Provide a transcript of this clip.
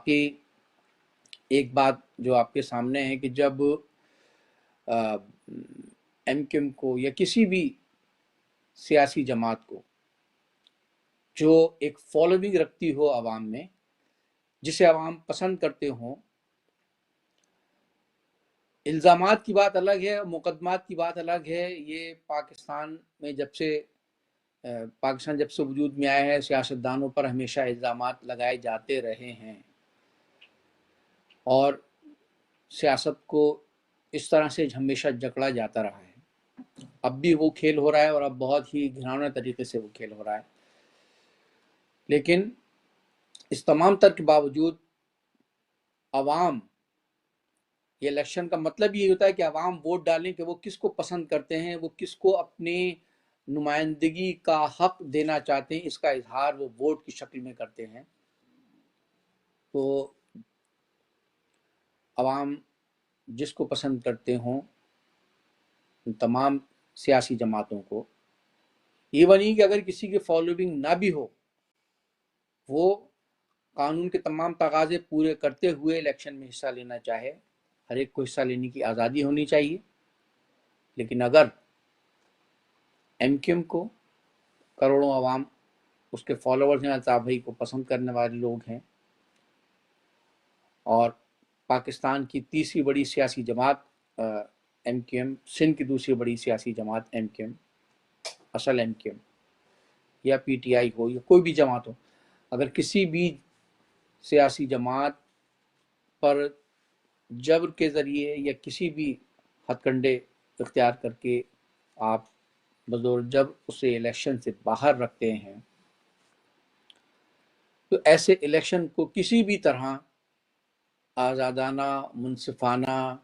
باقی ایک بات جو آپ کے سامنے ہے کہ جب ایم کیو ایم کو یا کسی بھی سیاسی جماعت کو جو ایک فالوئنگ رکھتی ہو عوام میں، جسے عوام پسند کرتے ہوں، الزامات کی بات الگ ہے، مقدمات کی بات الگ ہے۔ یہ پاکستان میں جب سے وجود میں آیا ہے، سیاستدانوں پر ہمیشہ الزامات لگائے جاتے رہے ہیں اور سیاست کو اس طرح سے ہمیشہ جکڑا جاتا رہا ہے۔ اب بھی وہ کھیل ہو رہا ہے اور اب بہت ہی گھناؤنے طریقے سے وہ کھیل ہو رہا ہے، لیکن اس تمام تر کے باوجود عوام، یہ الیکشن کا مطلب یہ ہوتا ہے کہ عوام ووٹ ڈالیں کہ وہ کس کو پسند کرتے ہیں، وہ کس کو اپنی نمائندگی کا حق دینا چاہتے ہیں، اس کا اظہار وہ ووٹ کی شکل میں کرتے ہیں۔ تو عوام جس کو پسند کرتے ہوں، ان تمام سیاسی جماعتوں کو، یہ نہیں کہ اگر کسی کی فالوئنگ نہ بھی ہو، وہ قانون کے تمام تقاضے پورے کرتے ہوئے الیکشن میں حصہ لینا چاہے، ہر ایک کو حصہ لینے کی آزادی ہونی چاہیے۔ لیکن اگر ایم کیو ایم کو کروڑوں عوام اس کے فالوورز ہیں، الطاف بھائی کو پسند کرنے والے لوگ ہیں، اور پاکستان کی تیسری بڑی سیاسی جماعت ایم کیو ایم، سندھ کی دوسری بڑی سیاسی جماعت ایم کیو ایم، اصل ایم کیو ایم یا پی ٹی آئی ہو یا کوئی بھی جماعت ہو، اگر کسی بھی سیاسی جماعت پر جبر کے ذریعے یا کسی بھی ہتھ کنڈے اختیار کر کے آپ بزور جب اسے الیکشن سے باہر رکھتے ہیں، تو ایسے الیکشن کو کسی بھی طرح آزادانہ، منصفانہ